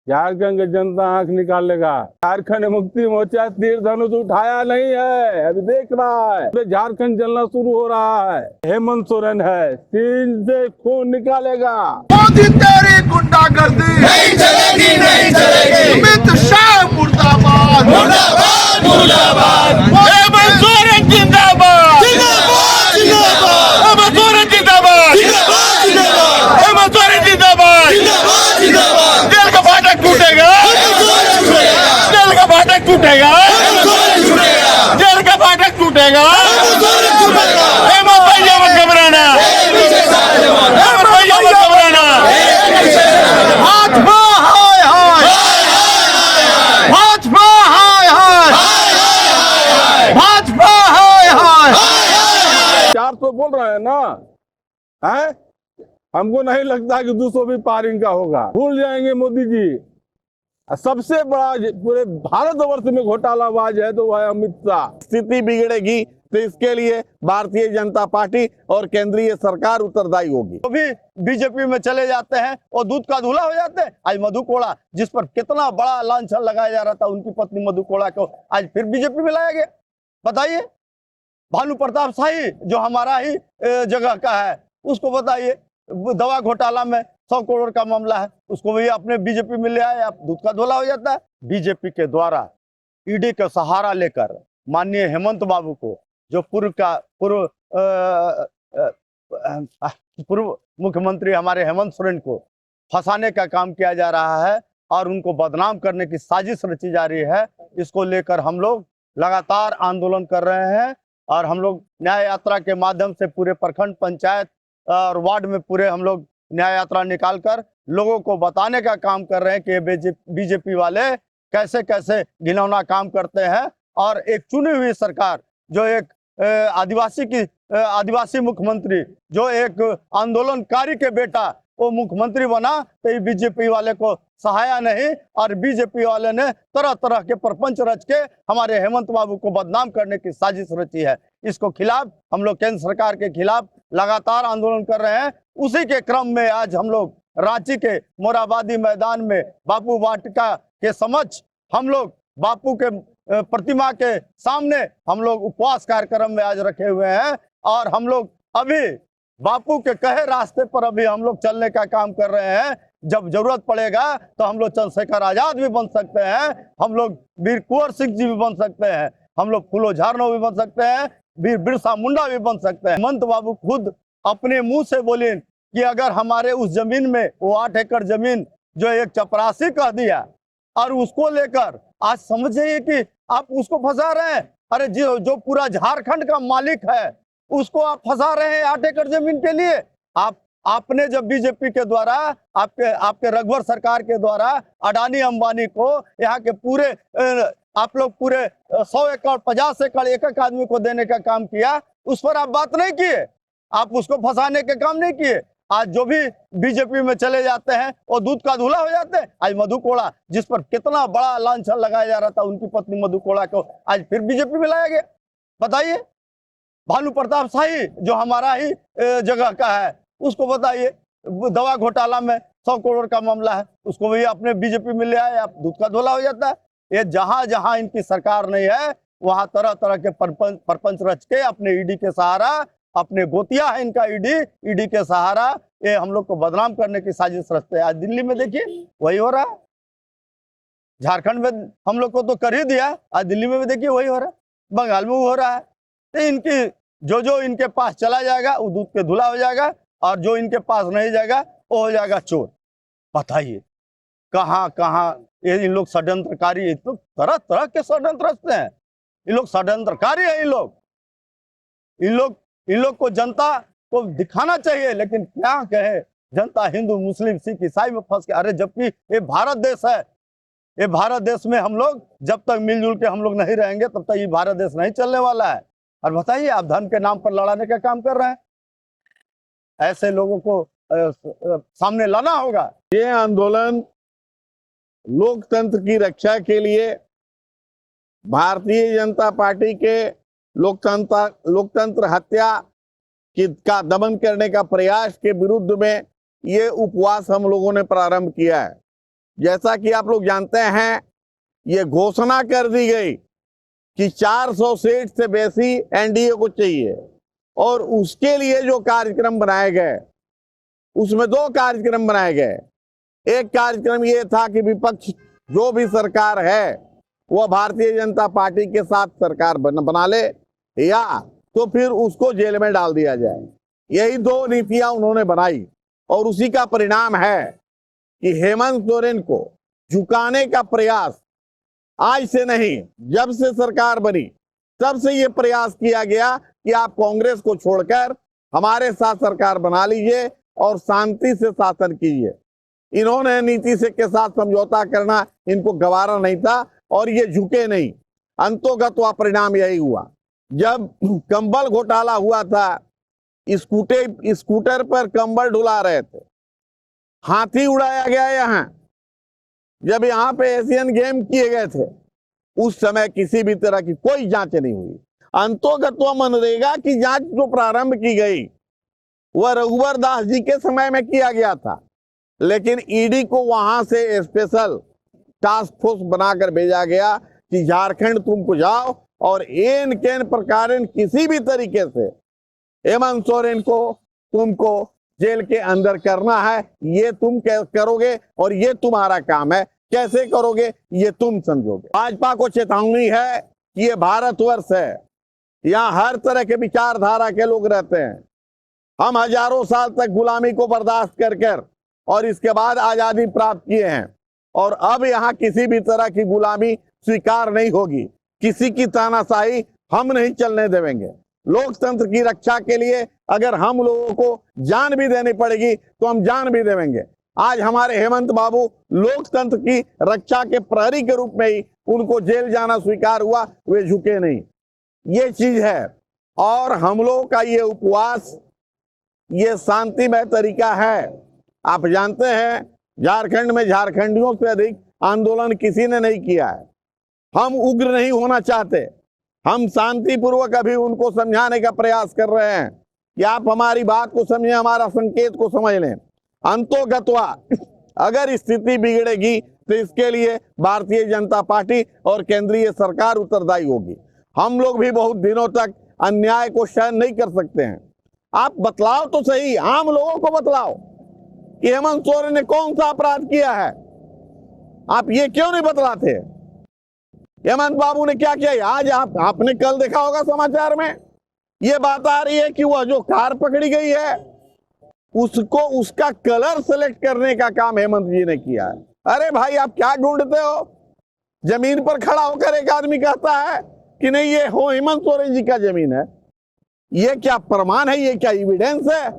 झारखंड की जनता आंख निकालेगा। झारखंड मुक्ति मोर्चा तीर धनुष उठाया नहीं है, अभी देख रहा है, तो झारखंड जलना शुरू हो रहा है। हेमंत सोरेन है, सीन से खून निकालेगा। मोदी तेरी गुंडागर्दी नहीं चलेगी, नहीं चलेगी। अमित शाह मुर्दाबाद, मुर्दाबाद, मुर्दाबाद। हेमंत सोरेन जिंदाबाद, जिंदाबाद, जिंदाबाद। हेमंत सोरेन जिंदाबाद, जिंदाबाद, जिंदाबाद। हेमंत सोरेन जिंदाबाद, जिंदाबाद, जिंदाबाद। दिल का फाटक टूटेगा, दिल का फाटक टूटेगा, दिल का फाटक टूटेगा। हेमंत भैया मत घबराना, हेमंत भैया मत घबराना। भाजपा हाय हाय, भाजपा हाय हाय, भाजपा हाय हाय। 400 बोल रहे हैं ना, है? हमको नहीं लगता कि 200 भी पार इनका होगा। भूल जाएंगे मोदी जी। सबसे बड़ा पूरे भारतवर्ष में घोटालाबाज है तो वह है अमित शाह। स्थिति बिगड़ेगी तो इसके लिए भारतीय जनता पार्टी और केंद्रीय सरकार उत्तरदायी होगी। तो भी बीजेपी में चले जाते हैं और दूध का दूल्हा हो जाते हैं। आज मधु कोड़ा, जिस पर कितना बड़ा लांछन लगाया जा रहा था, उनकी पत्नी मधु कोड़ा को आज फिर बीजेपी में लाया गया। बताइए, भानु प्रताप शाही जो हमारा ही जगह का है, उसको बताइए, दवा घोटाला में 100 करोड़ का मामला है, उसको भी अपने बीजेपी में ले आए, आप दूध का धोला हो जाता है। बीजेपी के द्वारा ईडी का सहारा लेकर माननीय हेमंत बाबू को, जो पूर्व मुख्यमंत्री हमारे हेमंत सोरेन को फंसाने का काम किया जा रहा है और उनको बदनाम करने की साजिश रची जा रही है। इसको लेकर हम लोग लगातार आंदोलन कर रहे हैं और हम लोग न्याय यात्रा के माध्यम से पूरे प्रखंड, पंचायत और वार्ड में पूरे हम लोग न्याय यात्रा निकालकर लोगों को बताने का काम कर रहे हैं कि बीजेपी वाले कैसे कैसे घिनौना काम करते हैं। और एक चुनी हुई सरकार, जो एक आदिवासी मुख्यमंत्री, जो एक आंदोलनकारी के बेटा वो मुख्यमंत्री बना, तो ये बीजेपी वाले को सहाया नहीं और बीजेपी वाले ने तरह तरह के प्रपंच रच के हमारे हेमंत बाबू को बदनाम करने की साजिश रची है। इसको खिलाफ हम लोग केंद्र सरकार के खिलाफ लगातार आंदोलन कर रहे हैं। उसी के क्रम में आज हम लोग रांची के मोराबादी मैदान में बापू वाटिका के समक्ष हम लोग बापू के प्रतिमा के सामने हम लोग उपवास कार्यक्रम में आज रखे हुए हैं और हम लोग अभी बापू के कहे रास्ते पर अभी हम लोग चलने का काम कर रहे हैं। जब जरूरत पड़ेगा तो हम लोग चंद्रशेखर आजाद भी बन सकते हैं, हम लोग वीर कुंवर सिंह जी भी बन सकते हैं, हम लोग फूलो झारनो भी बन सकते हैं, वीर बिरसा मुंडा भी बन सकते हैं। हेमंत बाबू खुद अपने मुंह से बोले कि अगर हमारे उस जमीन में वो 8 एकड़ जमीन जो एक चपरासी कह दिया और उसको लेकर आज समझिए कि आप उसको फंसा रहे हैं। अरे जो पूरा झारखंड का मालिक है उसको आप फंसा रहे हैं 8 एकड़ जमीन के लिए। आपने जब बीजेपी के द्वारा आपके रघुवर सरकार के द्वारा अडानी अंबानी को यहाँ के पूरे आप लोग पूरे 100 एकड़ 50 एकड़ एक आदमी को देने का काम किया, उस पर आप बात नहीं किए, आप उसको फंसाने के काम नहीं किए। आज जो भी बीजेपी में चले जाते हैं वो दूध का दूल्हा हो जाते हैं। आज मधु कोड़ा, जिस पर कितना बड़ा लांछन लगाया जा रहा था, उनकी पत्नी मधु कोड़ा को आज फिर बीजेपी में लाया गया। बताइए, भानु प्रताप शाही जो हमारा ही जगह का है, उसको बताइए, दवा घोटाला में 100 करोड़ का मामला है, उसको भी अपने बीजेपी में ले आए, आप दूध का धोला हो जाता है। ये जहां जहां इनकी सरकार नहीं है वहां तरह तरह के परपंच रच के अपने ईडी के सहारा, अपने गोतिया है इनका ईडी के सहारा ये हम लोग को बदनाम करने की साजिश रचते हैं। आज दिल्ली में देखिए वही हो रहा है, झारखंड में हम लोग को तो कर ही दिया, आज दिल्ली में भी देखिए वही हो रहा है, बंगाल में हो रहा है। तो इनकी जो इनके पास चला जाएगा वो दूध के धुला हो जाएगा और जो इनके पास नहीं जाएगा वो हो जाएगा चोर। बताइए कहाँ कहाँ ये इन लोग षड्यंत्रकारी, ये तो तरह तरह के षड्यंत्र रचते हैं, इन लोग षड्यंत्रकारी है। इन लोग को जनता को दिखाना चाहिए, लेकिन क्या कहे, जनता हिंदू मुस्लिम सिख ईसाई में फंस के। अरे जबकि ये भारत देश है, ये भारत देश में हम लोग जब तक मिलजुल के हम लोग नहीं रहेंगे तब तक ये भारत देश नहीं चलने वाला है। और बताइए, आप धर्म के नाम पर लड़ाने का काम कर रहे हैं। ऐसे लोगों को सामने लाना होगा। ये आंदोलन लोकतंत्र की रक्षा के लिए भारतीय जनता पार्टी के लोकतंत्र हत्या का दमन करने का प्रयास के विरुद्ध में ये उपवास हम लोगों ने प्रारंभ किया है। जैसा कि आप लोग जानते हैं, ये घोषणा कर दी गई कि 400 सीट से बेसी एनडीए को चाहिए, और उसके लिए जो कार्यक्रम बनाए गए उसमें दो कार्यक्रम बनाए गए। एक कार्यक्रम ये था कि विपक्ष जो भी सरकार है वह भारतीय जनता पार्टी के साथ सरकार बना ले, या तो फिर उसको जेल में डाल दिया जाए। यही दो नीतियां उन्होंने बनाई, और उसी का परिणाम है कि हेमंत सोरेन को झुकाने का प्रयास आज से नहीं, जब से सरकार बनी तब से ये प्रयास किया गया कि आप कांग्रेस को छोड़कर हमारे साथ सरकार बना लीजिए और शांति से शासन कीजिए। इन्होंने नीति से के साथ समझौता करना इनको गवारा नहीं था, और ये झुके नहीं। अंतोगत परिणाम यही हुआ। जब कंबल घोटाला हुआ था, स्कूटर पर कंबल ढुला रहे थे, हाथी उड़ाया गया यहाँ। जब यहाँ पे एशियन गेम किए गए थे उस समय किसी भी तरह की कोई जांच नहीं हुई। अंतोगत मनरेगा की जांच जो प्रारंभ की गई वह रघुवर दास जी के समय में किया गया था, लेकिन ईडी को वहां से स्पेशल टास्क फोर्स बनाकर भेजा गया कि झारखंड तुमको जाओ और एन केन प्रकार किसी भी तरीके से हेमंत सोरेन को तुमको जेल के अंदर करना है। ये तुम करोगे और ये तुम्हारा काम है। कैसे करोगे ये तुम समझोगे। भाजपा को चेतावनी है कि ये भारतवर्ष है, यहाँ हर तरह के विचारधारा के लोग रहते हैं। हम हजारों साल तक गुलामी को बर्दाश्त कर और इसके बाद आजादी प्राप्त किए हैं, और अब यहाँ किसी भी तरह की गुलामी स्वीकार नहीं होगी। किसी की तानाशाही हम नहीं चलने देंगे। लोकतंत्र की रक्षा के लिए अगर हम लोगों को जान भी देनी पड़ेगी तो हम जान भी देंगे। आज हमारे हेमंत बाबू लोकतंत्र की रक्षा के प्रहरी के रूप में ही उनको जेल जाना स्वीकार हुआ, वे झुके नहीं। ये चीज है, और हम लोगों का ये उपवास ये शांतिमय तरीका है। आप जानते हैं झारखंड में झारखंडियों से अधिक आंदोलन किसी ने नहीं किया है। हम उग्र नहीं होना चाहते, हम शांतिपूर्वक अभी उनको समझाने का प्रयास कर रहे हैं कि आप हमारी बात को समझें, हमारा संकेत को समझ लें। अंतोगत्वा अगर स्थिति बिगड़ेगी तो इसके लिए भारतीय जनता पार्टी और केंद्रीय सरकार उत्तरदायी होगी। हम लोग भी बहुत दिनों तक अन्याय को सहन नहीं कर सकते हैं। आप बतलाओ तो सही, आम लोगों को बतलाओ कि हेमंत सोरेन ने कौन सा अपराध किया है। आप ये क्यों नहीं बतलाते? हेमंत बाबू ने क्या किया? आज आपने कल देखा होगा समाचार में ये बात आ रही है कि वह जो कार पकड़ी गई है उसको उसका कलर सेलेक्ट करने का काम हेमंत जी ने किया है। अरे भाई, आप क्या ढूंढते हो? जमीन पर खड़ा होकर एक आदमी कहता है कि नहीं ये हो हेमंत सोरेन जी का जमीन है। ये क्या प्रमाण है? ये क्या एविडेंस है?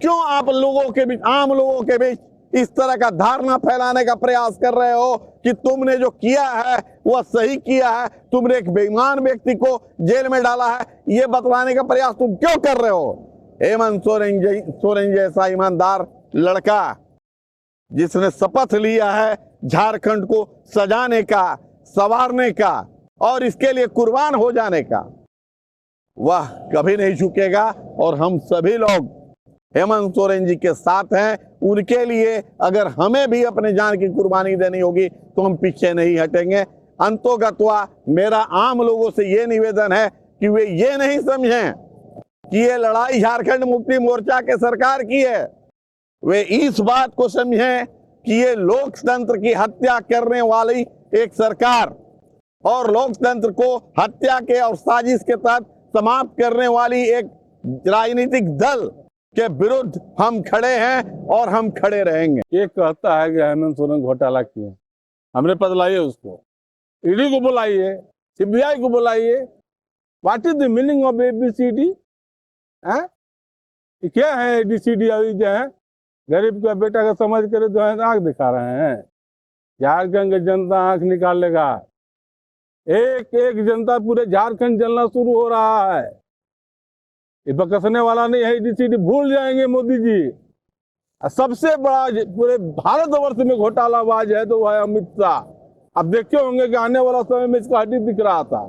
क्यों आप लोगों के बीच, आम लोगों के बीच इस तरह का धारणा फैलाने का प्रयास कर रहे हो कि तुमने जो किया है वह सही किया है, तुमने एक बेईमान व्यक्ति को जेल में डाला है, ये बतलाने का प्रयास तुम क्यों कर रहे हो? हेमंत सोरेन जैसा ईमानदार लड़का जिसने शपथ लिया है झारखंड को सजाने का, संवारने का और इसके लिए कुर्बान हो जाने का, वह कभी नहीं झुकेगा। और हम सभी लोग हेमंत सोरेन जी के साथ हैं। उनके लिए अगर हमें भी अपने जान की कुर्बानी देनी होगी तो हम पीछे नहीं हटेंगे। अंतोगत्वा मेरा आम लोगों से ये निवेदन है कि वे ये नहीं समझें कि ये लड़ाई झारखंड मुक्ति मोर्चा के सरकार की है। वे इस बात को समझें कि ये लोकतंत्र की हत्या करने वाली एक सरकार और लोकतंत्र को हत्या के और साजिश के तहत समाप्त करने वाली एक राजनीतिक दल के विरुद्ध हम खड़े हैं और हम खड़े रहेंगे। एक कहता है कि हेमंत सोरेन घोटाला किए, हमने बदलाइए उसको, ईडी को बुलाइए, सीबीआई को बुलाइए। What is the meaning of ABCD? क्या है एबीसीडी? अभी जो है गरीब का बेटा का समझ करे जो है आंख दिखा रहे हैं। झारखंड की जनता आंख निकाल लेगा। एक एक जनता पूरे झारखंड जलना शुरू हो रहा है। ये बकसने वाला नहीं है एबीसीडी, भूल जाएंगे मोदी जी। सबसे बड़ा पूरे भारतवर्ष में घोटालाबाज है तो वह है अमित शाह। अब देखे होंगे कि आने वाला समय में इसका हड्डी दिख रहा था,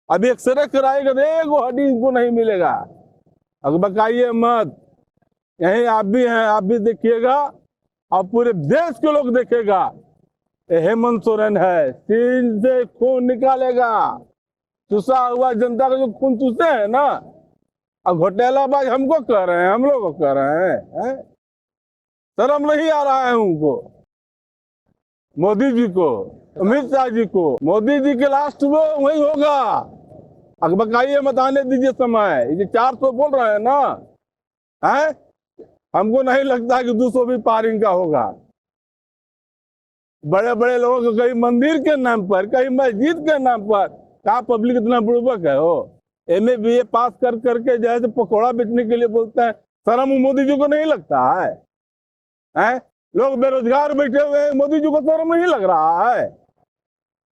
अब एक्सरे कराएगा तो एक हड्डी इनको नहीं मिलेगा। अब बकाइए मत, यही आप भी हैं, आप भी देखिएगा और पूरे देश के लोग देखेगा ये हेमंत सोरेन है, सीन से खून निकालेगा। चूसा हुआ जनता का जो खून चूसे है ना, अब घोटालाबाज हमको कह रहे हैं, हम लोग को कह रहे हैं? शर्म नहीं आ रहा है उनको, मोदी जी को, अमित शाह जी को। मोदी जी के लास्ट वो वही होगा। अब बकाइए मत आने दीजिए समय। ये 400 बोल रहे हैं ना, है हमको नहीं लगता कि 200 भी पार इनका होगा। बड़े बड़े लोगों को कहीं मंदिर के नाम पर, कहीं मस्जिद के नाम पर, क्या पब्लिक इतना बुड़बक है? हो MA BA पास कर करके जो है पकौड़ा बेचने के लिए बोलते हैं। शर्म मोदी जी को नहीं लगता है? हैं? लोग बेरोजगार बैठे हुए हैं, मोदी जी को शर्म नहीं लग रहा है?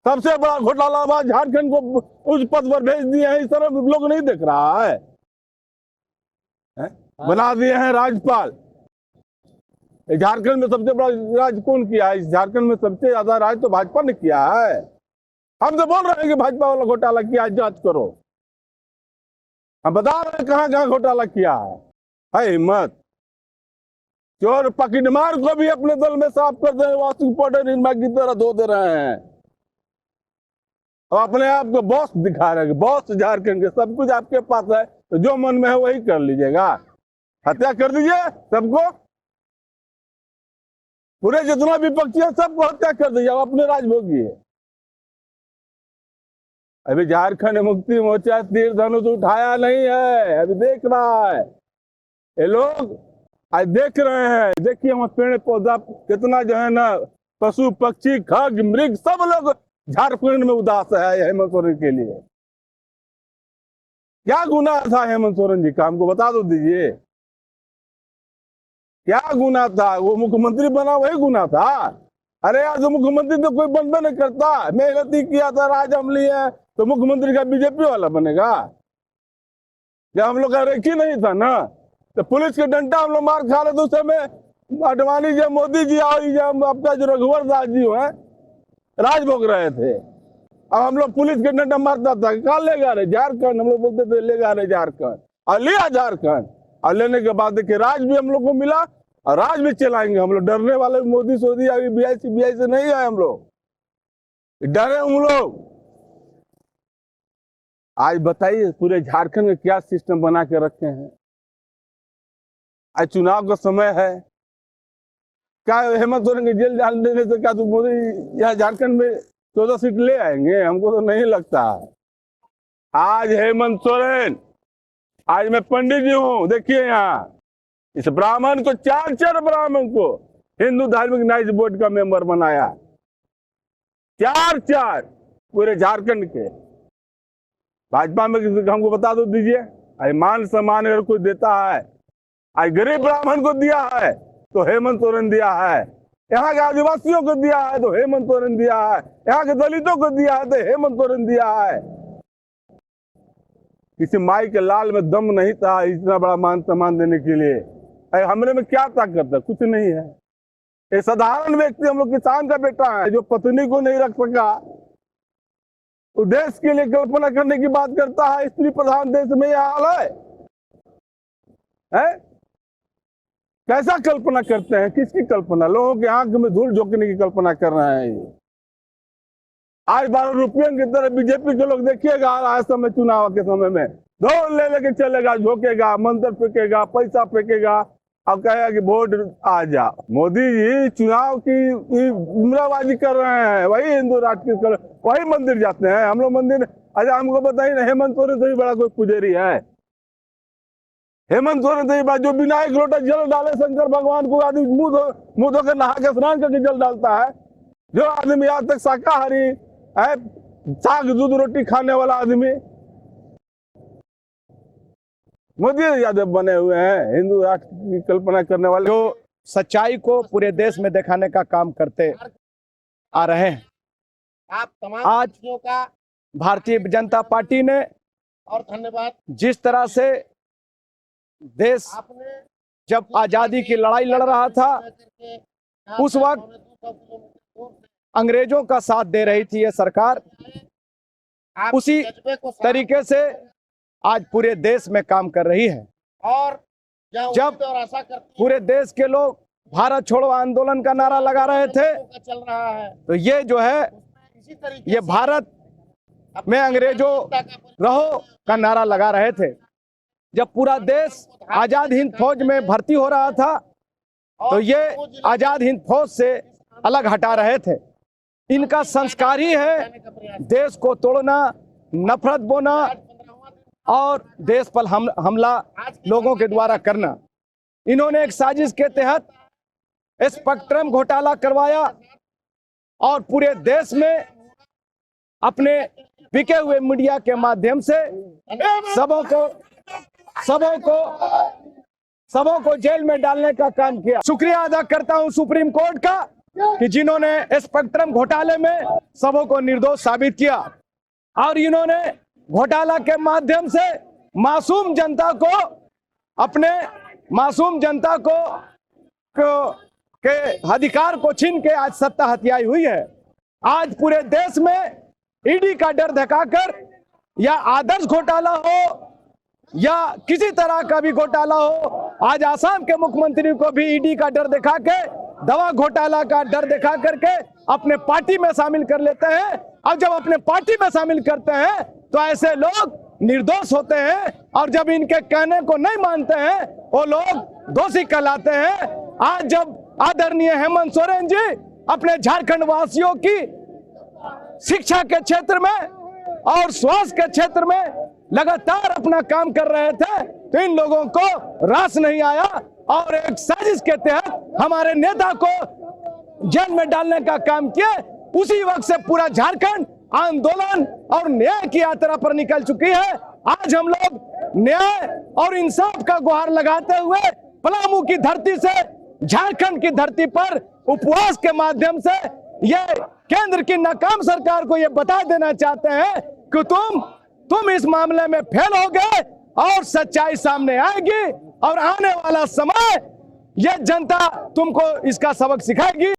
सबसे बड़ा घोटालाबाज झारखंड को उस पद पर भेज दिए हैं, इस शर्म लोग नहीं देख रहा है? बना दिए हैं राज्यपाल। झारखंड में सबसे बड़ा राज कौन किया है? इस झारखंड में सबसे ज्यादा राज तो भाजपा ने किया है। हम तो बोल रहे हैं कि भाजपा वाला घोटाला किया, जांच करो। हम बता रहे हैं कहां कहां घोटाला किया है हिम्मत। चोर पकड़मार को भी अपने दल में साफ कर दे, वास्तु पाउडर निर्मा की तरह धो दे रहे हैं और अपने आप को बॉस दिखा रहे हैं। बॉस झारखंड के, सब कुछ आपके पास है, तो जो मन में है वही कर लीजिएगा। हत्या कर दीजिए सबको, पूरे जितना विपक्षी है सबको हत्या कर दीजिए, अब अपने राज भोगिए। अभी झारखंड मुक्ति मोर्चा तीर धनुष उठाया नहीं है, अभी देख रहा है। ये लोग आज देख रहे हैं, देखिए वहां पेड़ पौधा कितना जो है ना, पशु पक्षी खग मृग सब लोग झारखंड में उदास है हेमंत सोरेन के लिए। क्या गुनाह था हेमंत सोरेन जी का, हमको बता दो दीजिए। क्या गुनाह था? वो मुख्यमंत्री बना वही गुनाह था? अरे यार, जो मुख्यमंत्री तो कोई बनबे नहीं करता। मेहनत ही किया था, राज अमली है, तो मुख्यमंत्री का बीजेपी वाला बनेगा? जब हम लोग का रेखी नहीं था ना, तो पुलिस के डंडा हम लोग मार खा रहे थे उस समय। अडवाणी जी, मोदी जी और जब आपका जो रघुवर दास जी है राज भोग रहे थे, अब हम लोग पुलिस के डंडा मारता था, कहा ले गा रहे झारखंड, हम लोग बोलते थे ले गा रहे झारखंड, और लिया झारखंड। और लेने के बाद देखिए राज भी हम लोग को मिला और राज भी चलाएंगे हम लोग। डरने वाले मोदी सोदी अभी BIC से नहीं है, हम लोग डरे हम लोग। आज बताइए पूरे झारखंड में क्या सिस्टम बना के रखे हैं। आज चुनाव का समय है, क्या हेमंत सोरेन के जेल डाल देने से क्या तो मोदी यहाँ झारखंड में 14 सीट ले आएंगे? हमको तो नहीं लगता। आज हेमंत सोरेन, आज मैं पंडित जी हूं, देखिए यहाँ इस ब्राह्मण को, 4 ब्राह्मण को हिंदू धार्मिक न्याय बोर्ड का मेंबर बनाया। 4 पूरे झारखंड के। भाजपा में हमको बता दो दीजिए। आज मान सम्मान अगर कोई देता है, आज गरीब ब्राह्मण को दिया है तो हेमंत सोरेन दिया है, यहाँ के आदिवासियों को दिया है तो हेमंत सोरेन दिया है, यहाँ के दलितों को दिया है तो हेमंत सोरेन दिया है। किसी माई के लाल में दम नहीं था इतना बड़ा मान सम्मान देने के लिए। हमरे में क्या ताकत है? कुछ नहीं है। एक साधारण व्यक्ति, हम लोग किसान का बेटा है, जो पत्नी को नहीं रख सका, वो देश के लिए कल्पना करने की बात करता है। स्त्री प्रधान देश में यह हाल है? कैसा कल्पना करते हैं? किसकी कल्पना? लोगों के आंख में धूल झोंकने की कल्पना कर रहे हैं ये। आज 12 रुपये की तरह बीजेपी के लोग देखिएगा आ रहा है समय, चुनाव के समय में दौड़ ले लेके चलेगा, झोंकेगा, मंत्र फेंकेगा, पैसा फेंकेगा और कहेगा कि वोट आ जा। मोदी जी चुनाव की उम्राबाजी कर रहे हैं, वही हिंदू राष्ट्र के, वही मंदिर जाते हैं। हम लोग मंदिर, अच्छा हमको बताइए ना, हेमंत सोरेन से भी बड़ा कोई पुजारी है? हेमंत सोरेन से भी जो बिना एक लोटा जल डाले शंकर भगवान को आदमी मुंह धो के नहा के स्नान करके जल डालता है। जो आदमी आज तक शाकाहारी है, साग दूध रोटी खाने वाला आदमी, मोदी यादव बने हुए हैं हिंदू राष्ट्र की कल्पना करने वाले, जो सच्चाई को पूरे देश में दिखाने का काम करते आ रहे हैं। आप तमाम आज साथियों का भारतीय जनता पार्टी ने और धन्यवाद। जिस तरह से देश आपने जब आजादी की लड़ाई लड़ रहा था, उस वक्त अंग्रेजों का साथ दे रही थी ये सरकार, उसी तरीके से आज पूरे देश में काम कर रही है। और जब और आशा करते पूरे देश के लोग भारत छोड़ो आंदोलन का नारा लगा रहे थे। का चल रहा है, तो ये जो है इसी तरीके ये भारत में अंग्रेजों रहो का नारा लगा रहे थे। जब पूरा देश आजाद हिंद फौज में भर्ती हो रहा था तो ये आजाद हिंद फौज से अलग हटा रहे थे। इनका संस्कार ही है देश को तोड़ना, नफरत बोना और देश पर हमला लोगों के द्वारा करना। इन्होंने एक साजिश के तहत स्पेक्ट्रम घोटाला करवाया और पूरे देश में अपने बिके हुए मीडिया के माध्यम से सबों को जेल में डालने का काम किया। शुक्रिया अदा करता हूं सुप्रीम कोर्ट का कि जिन्होंने स्पेक्ट्रम घोटाले में सबों को निर्दोष साबित किया और इन्होंने घोटाला के माध्यम से मासूम जनता के अधिकार को छीन के आज सत्ता हथियाई हुई है। आज पूरे देश में ईडी का डर दिखाकर या आदर्श घोटाला हो या किसी तरह का भी घोटाला हो, आज आसाम के मुख्यमंत्री को भी ईडी का डर दिखा के, दवा घोटाला का डर दिखा करके अपने पार्टी में शामिल कर लेते हैं। और जब अपने पार्टी में शामिल करते हैं तो ऐसे लोग निर्दोष होते हैं और जब इनके कहने को नहीं मानते हैं वो लोग दोषी कहलाते हैं। आज जब आदरणीय हेमंत सोरेन जी अपने झारखंड वासियों की शिक्षा के क्षेत्र में और स्वास्थ्य के क्षेत्र में लगातार अपना काम कर रहे थे तो इन लोगों को रास नहीं आया और एक साजिश के तहत हमारे नेता को जेल में डालने का काम किया। उसी वक्त से पूरा झारखंड आंदोलन और न्याय की यात्रा पर निकल चुकी है। आज हम लोग न्याय और इंसाफ का गुहार लगाते हुए पलामू की धरती से झारखंड की धरती पर उपवास के माध्यम से ये केंद्र की नाकाम सरकार को ये बता देना चाहते हैं कि तुम इस मामले में फेल हो गए और सच्चाई सामने आएगी और आने वाला समय ये जनता तुमको इसका सबक सिखाएगी।